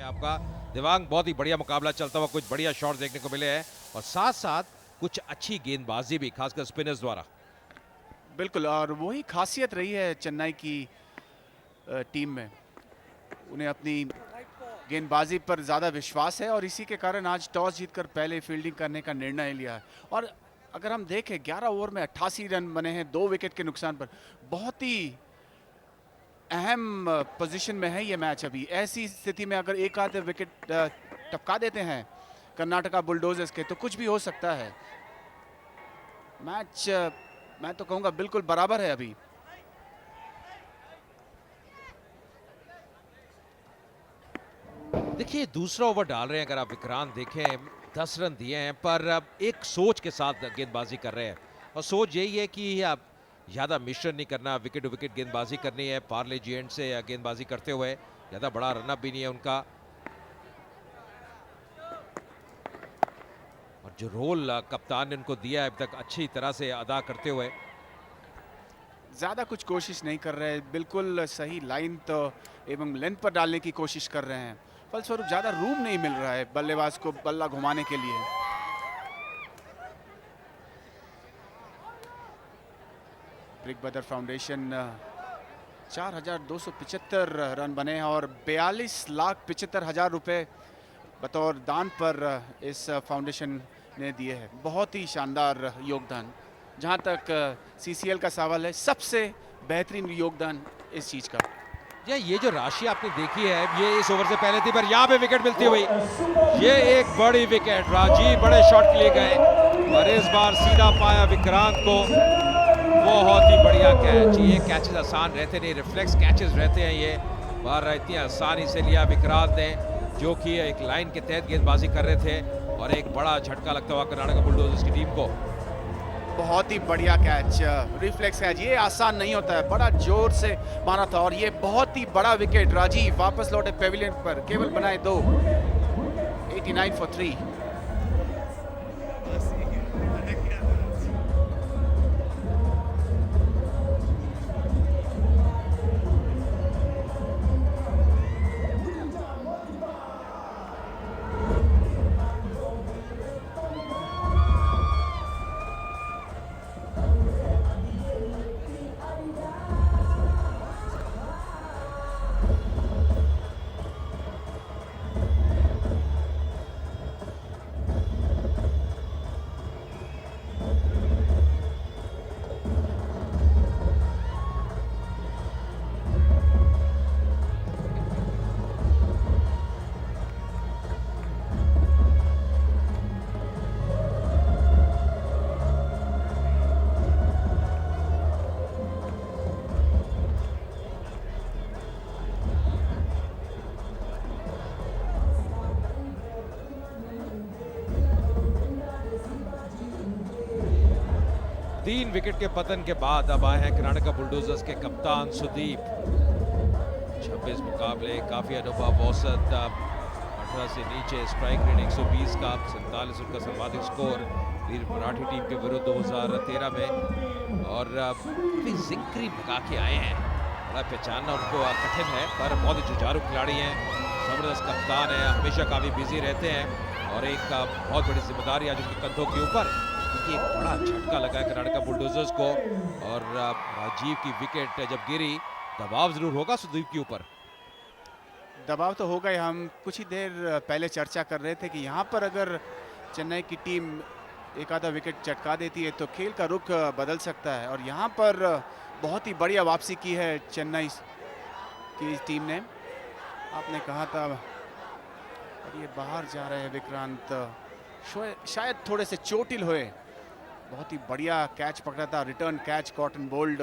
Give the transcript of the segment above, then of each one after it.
आपका दिवांग, बहुत ही बढ़िया मुकाबला चलता हुआ, कुछ बढ़िया शॉट देखने को मिले हैं और साथ साथ कुछ अच्छी गेंदबाजी भी, खासकर स्पिनर्स द्वारा। बिल्कुल, और वही खासियत रही है चेन्नई की टीम में। उन्हें अपनी गेंदबाजी पर ज़्यादा विश्वास है और इसी के कारण आज टॉस जीतकर पहले फील्डिंग करने का निर्णय लिया है। और अगर हम देखें 11 ओवर में 88 रन बने हैं 2 विकेट के नुकसान पर। बहुत ही अहम पोजीशन में है ये मैच अभी। ऐसी स्थिति में अगर एक आध विकेट टपका देते हैं कर्नाटका बुलडोजर्स के तो कुछ भी हो सकता है। मैच मैं तो कहूँगा बिल्कुल बराबर है अभी। देखिए दूसरा ओवर डाल रहे हैं, अगर आप विक्रांत देखें 10 रन दिए हैं पर अब एक सोच के साथ गेंदबाजी कर रहे हैं और सोच यही है कि आप ज़्यादा मिश्रण नहीं करना, विकेट टू विकेट गेंदबाजी करनी है। पार्ले जी एंड से गेंदबाजी करते हुए ज़्यादा बड़ा रनअप भी नहीं है उनका, और जो रोल कप्तान ने उनको दिया है अब तक अच्छी तरह से अदा करते हुए। ज़्यादा कुछ कोशिश नहीं कर रहे, बिल्कुल सही लाइन तो एवं लेंथ पर डालने की कोशिश कर रहे हैं। फलस्वरूप ज़्यादा रूम नहीं मिल रहा है बल्लेबाज को बल्ला घुमाने के लिए। ब्रिक ब्रदर फाउंडेशन 4,275 रन बने हैं और 42,75,000 रुपए बतौर दान पर इस फाउंडेशन ने दिए हैं। बहुत ही शानदार योगदान। जहां तक सीसीएल का सवाल है, सबसे बेहतरीन योगदान इस चीज़ का। ये जो राशि आपने देखी है ये इस ओवर से पहले थी, पर यहाँ पे विकेट मिलती हुई, ये एक बड़ी विकेट। राजीव बड़े शॉट के लिए गए और इस बार सीधा पाया विक्रांत को। बहुत ही बढ़िया कैच। ये कैचेस आसान रहते नहीं, रिफ्लेक्स कैचेस रहते हैं ये, पर इतनी आसानी से लिया विक्रांत ने, जो कि एक लाइन के तहत गेंदबाजी कर रहे थे और एक बड़ा झटका लगता हुआ कर्नाटका बुलडोजर्स की टीम को। बहुत ही बढ़िया कैच, रिफ्लेक्स कैच, ये आसान नहीं होता है। बड़ा जोर से मारा था और ये बहुत ही बड़ा विकेट। राजीव वापस लौटे पेविलियन पर, केवल बनाए 2। 89 फॉर 3। तीन विकेट के पतन के बाद अब आए हैं कर्नाटका बुलडोजर्स के कप्तान सुदीप। 26 मुकाबले, काफी अनुभव, औसत 18 से नीचे, स्ट्राइक रेट 120 का, 47 उनका सर्वाधिक स्कोर वीर मराठी टीम के विरुद्ध 2013 में, और जिक्री भगा के आए हैं। बड़ा पहचानना उनको कठिन है, पर बहुत ही जुझारू खिलाड़ी हैं, जबरदस्त कप्तान है, हमेशा काफी बिजी रहते हैं और एक बहुत बड़ी जिम्मेदारी आज उनके कंधों के ऊपर। एक बड़ा झटका लगा है कर्नाटका बुलडोजर्स को और राजीव की विकेट जब गिरी, दबाव जरूर होगा सुदीप के ऊपर। दबाव तो होगा ही। हम कुछ ही देर पहले चर्चा कर रहे थे कि यहाँ पर अगर चेन्नई की टीम एक आधा विकेट चटका देती है तो खेल का रुख बदल सकता है, और यहाँ पर बहुत ही बढ़िया वापसी की है चेन्नई की टीम ने। आपने कहा था ये बाहर जा रहे हैं विक्रांत, शायद थोड़े से चोटिल हुए। बहुत ही बढ़िया कैच पकड़ा था, रिटर्न कैच, कॉटन बोल्ड,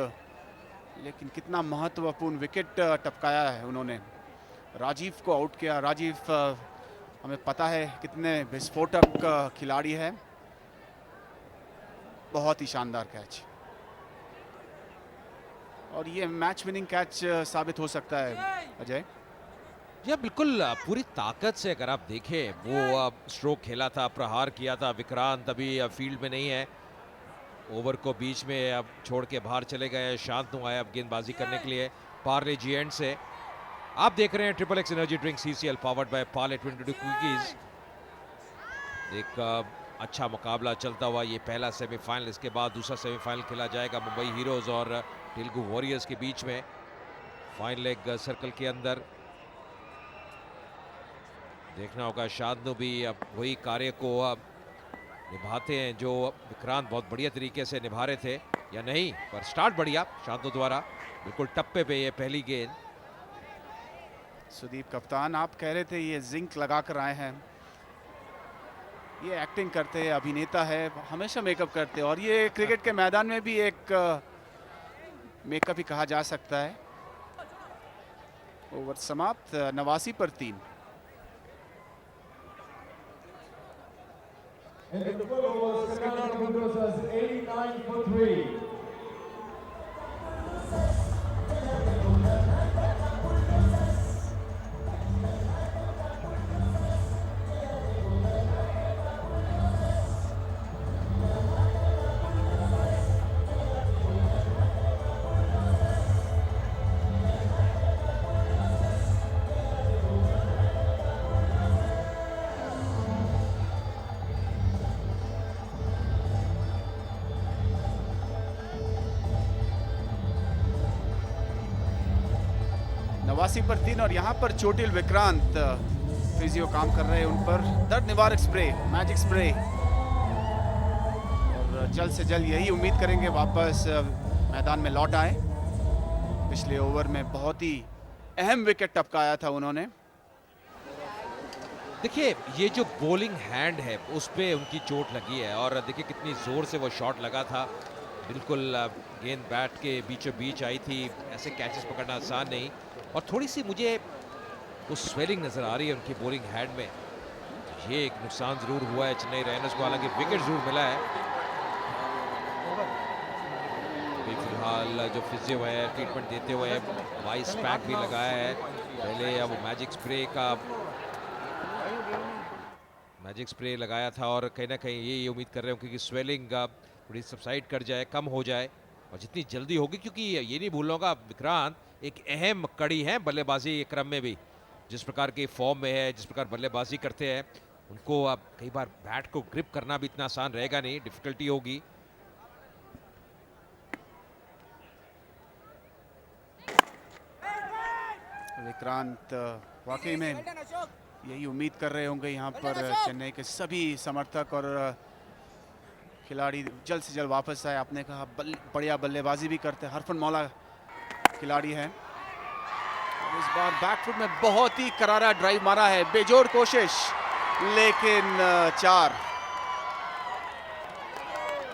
लेकिन कितना महत्वपूर्ण विकेट टपकाया है उन्होंने। राजीव को आउट किया। राजीव हमें पता है कितने विस्फोटक खिलाड़ी है। बहुत ही शानदार कैच, और ये मैच विनिंग कैच साबित हो सकता है अजय। यह बिल्कुल पूरी ताकत से, अगर आप देखें वो स्ट्रोक खेला था, प्रहार किया था विक्रांत, अभी फील्ड में नहीं है, ओवर को बीच में अब छोड़ के बाहर चले गए। शांतनु आए अब गेंदबाजी करने के लिए पार्ले जी एंड से, आप देख रहे हैं triple x energy drink CCL powered by Parle 22 क्विकीज। एक अच्छा मुकाबला चलता हुआ ये पहला सेमीफाइनल, इसके बाद दूसरा सेमीफाइनल खेला जाएगा मुंबई हीरोज और तेलुगु वॉरियर्स के बीच में फाइनल लेग सर्कल के अंदर। देखना होगा शांतनु भी अब वही कार्य को निभाते हैं जो विक्रांत बहुत बढ़िया तरीके से निभा रहे थे या नहीं, पर स्टार्ट बढ़िया शांतनु द्वारा, बिल्कुल टप्पे पे ये पहली गेंद। सुदीप कप्तान, आप कह रहे थे ये जिंक लगा कर आए हैं, ये एक्टिंग करते हैं, अभिनेता है, हमेशा मेकअप करते हैं और ये क्रिकेट के मैदान में भी एक मेकअप ही कहा जा सकता है। ओवर समाप्त, 89 पर 3। And the full was Granada Bulldozers 89 for 3. पर 3 और यहाँ पर चोटिल विक्रांत फिजियो काम कर रहे हैं उन पर, दर्द निवारक स्प्रे, मैजिक स्प्रे, और जल्द से जल्द यही उम्मीद करेंगे वापस मैदान में लौट आए। पिछले ओवर में बहुत ही अहम विकेट टपकाया था उन्होंने। देखिए ये जो बॉलिंग हैंड है उस पे उनकी चोट लगी है और देखिए कितनी जोर से वो शॉट लगा था, बिल्कुल गेंद बैट के बीचों बीच आई थी। ऐसे कैचेस पकड़ना आसान नहीं और थोड़ी सी मुझे वो स्वेलिंग नजर आ रही है उनकी बॉलिंग हैंड में। ये एक नुकसान जरूर हुआ है चेन्नई राइनर्स को, हालांकि विकेट जरूर मिला है। अभी फिलहाल जो फिजियो है ट्रीटमेंट देते हुए वाइस पैक भी लगाया है। पहले अब मैजिक स्प्रे लगाया था और कहीं ना कहीं ये उम्मीद कर रहे हो कि स्वेलिंग थोड़ी सबसाइड कर जाए, कम हो जाए और जितनी जल्दी होगी, क्योंकि ये नहीं भूलूंगा विक्रांत एक अहम कड़ी है बल्लेबाजी के क्रम में भी। जिस प्रकार की फॉर्म में है, जिस प्रकार बल्लेबाजी करते हैं, उनको अब कई बार बैट को ग्रिप करना भी इतना आसान रहेगा नहीं, डिफिकल्टी होगी। विक्रांत वाकई में यही उम्मीद कर रहे होंगे यहाँ पर चेन्नई के सभी समर्थक और खिलाड़ी जल्द से जल्द वापस आए। आपने कहा बढ़िया बल्लेबाजी भी करते, हरफन मौला खिलाड़ी है। इस बार बैकफुट में बहुत ही करारा ड्राइव मारा है, बेजोड़ कोशिश, लेकिन 4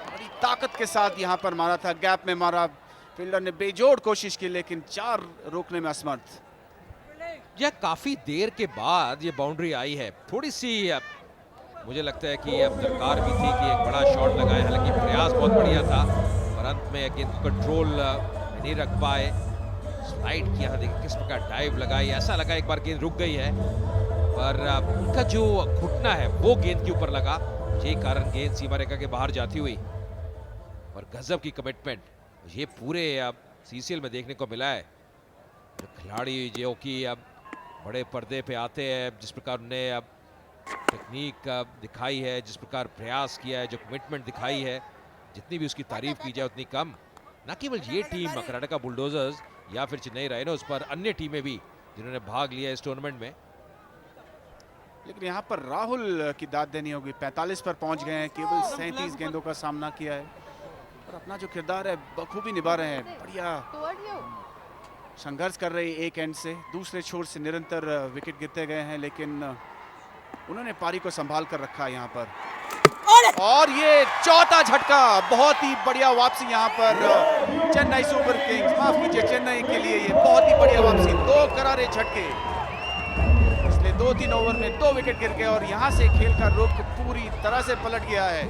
बड़ी ताकत के साथ यहां पर मारा था, गैप में मारा, फील्डर ने बेजोड़ कोशिश की लेकिन 4 रोकने में असमर्थ। यह काफी देर के बाद ये बाउंड्री आई है, थोड़ी सी मुझे लगता है कि अब दरकार भी थी कि एक बड़ा शॉट लगाए, हालांकि प्रयास बहुत बढ़िया था पर अंत में गेंद कंट्रोल नहीं रख पाए। स्लाइड किया, देखिए किस प्रकार डाइव लगाई, ऐसा लगा एक बार गेंद रुक गई है पर उनका जो घुटना है वो गेंद के ऊपर लगा, यही कारण गेंद सीमा रेखा के बाहर जाती हुई। पर गजब की कमिटमेंट ये पूरे CCL में देखने को मिला है। जो खिलाड़ी जो कि अब बड़े पर्दे पे आते हैं, जिस प्रकार उन्होंने अब टेक्निक दिखाई है, जिस प्रकार प्रयास किया है, जो कमिटमेंट दिखाई है, जितनी भी उसकी तारीफ की जाए उतनी कम। न केवल ये टीम कर्नाटका बुलडोजर्स या फिर चेन्नई राइनोज पर अन्य टीमें भी जिन्होंने भाग लिया इस टूर्नामेंट में। लेकिन यहाँ पर राहुल की दाद देनी होगी, 45 पर पहुंच गए हैं, केवल 37 गेंदों का सामना किया है और अपना जो किरदार है बखूबी निभा रहे हैं। बढ़िया संघर्ष कर रहे हैं, एक एंड से दूसरे छोर से निरंतर विकेट गिरते गए हैं, लेकिन उन्होंने पारी को संभाल कर रखा है यहाँ पर। और ये चौथा झटका, बहुत ही बढ़िया वापसी यहाँ पर चेन्नई सुपर किंग्स, माफ कीजिए चेन्नई के लिए ये बहुत ही बढ़िया वापसी। 2 करारे झटके, इसलिए 2-3 ओवर में 2 विकेट गिर गए और यहाँ से खेल का रुख पूरी तरह से पलट गया है,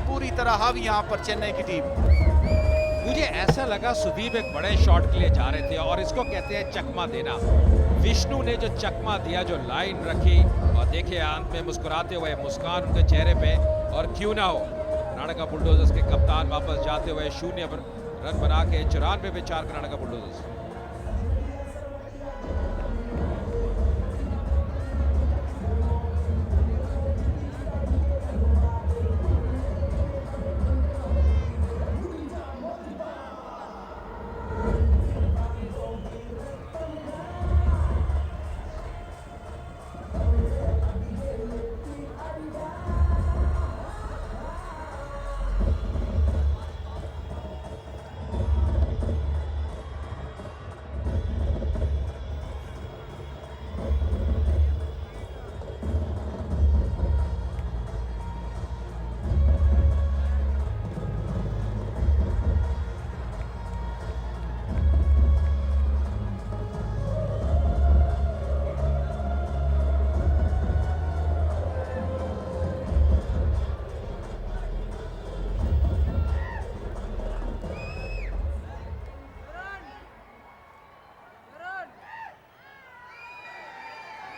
पूरी तरह हावी यहाँ पर चेन्नई की टीम। मुझे ऐसा लगा सुदीप एक बड़े शॉट के लिए जा रहे थे और इसको कहते हैं चकमा देना। विष्णु ने जो चकमा दिया, जो लाइन रखी और देखिए अंत में मुस्कुराते हुए मुस्कान उनके चेहरे पे, और क्यों ना हो कर्नाटका बुलडोजर्स के कप्तान वापस जाते हुए 0 रन बना के 94 पे 4 कर्नाटका बुलडोजर्स।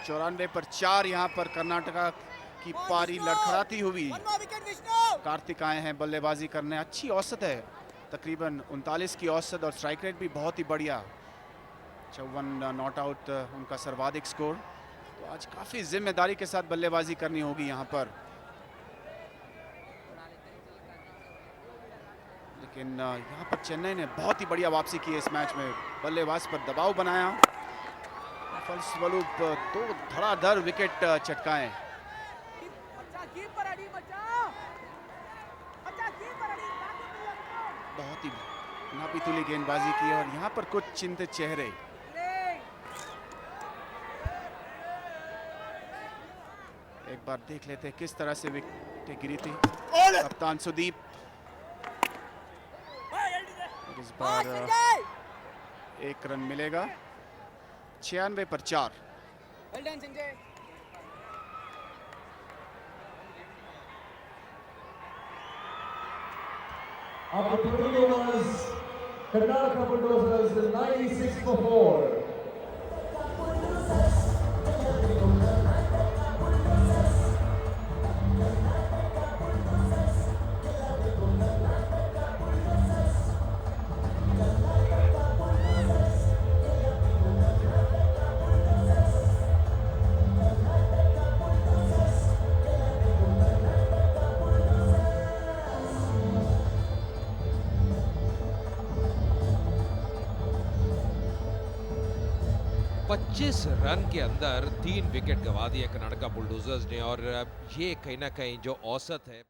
94 पर 4 यहाँ पर कर्नाटका की पारी लड़खड़ाती हुई। कार्तिक आए हैं बल्लेबाजी करने, अच्छी औसत है, तकरीबन 39 की औसत और स्ट्राइक रेट भी बहुत ही बढ़िया। 54 नॉट आउट उनका सर्वाधिक स्कोर। तो आज काफ़ी जिम्मेदारी के साथ बल्लेबाजी करनी होगी यहाँ पर, लेकिन यहाँ पर चेन्नई ने बहुत ही बढ़िया वापसी की इस मैच में। बल्लेबाज पर दबाव बनाया, फलस्वरूप 2 धड़ाधड़ विकेट चटकाए। बहुत ही नापी-तुली गेंदबाजी की और यहाँ पर कुछ चिंतित चेहरे। एक बार देख लेते हैं किस तरह से विकेट गिरी थी। कप्तान सुदीप, इस बार 1 रन मिलेगा। 96 पर 4। After 3 overs, Karnataka Bulldozers 96 for 4. पच्चीस रन के अंदर 3 विकेट गंवा दिए कर्नाटका बुलडोजर्स ने, और ये कहीं ना कहीं जो औसत है